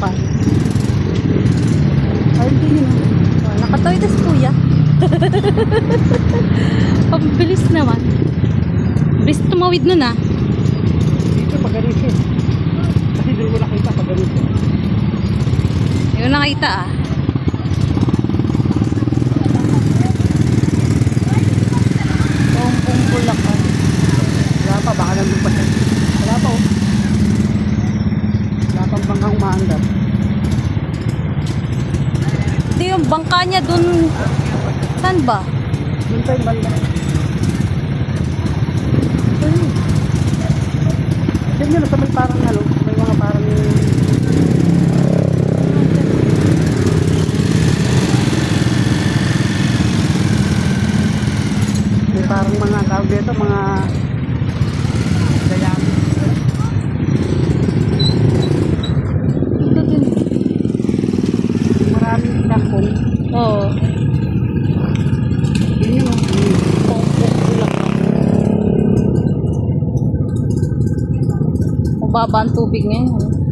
Bulacan. Ay, hindi yun. Oh, nakatoides kuya. Pabilis naman. Bilis tumawid nun ah. Dito pag ganito. Kasi doon ko nakita pag ganito. Yung nakita ah. Buong Bulacan. Wala pa, baka nandun pa siya. Wala pa oh. Wala pang bangkang umaandar. Ito yung bangka niya dun. Saan ba? Doon pa yung banda. Yan yun, sa may parang ano, may mga parang may parang mga tawag dito, mga dayami. Ito dun. Maraming kampong. Oo. Yun yun, Buong Bulacan. Mababa ang tubig ngayon.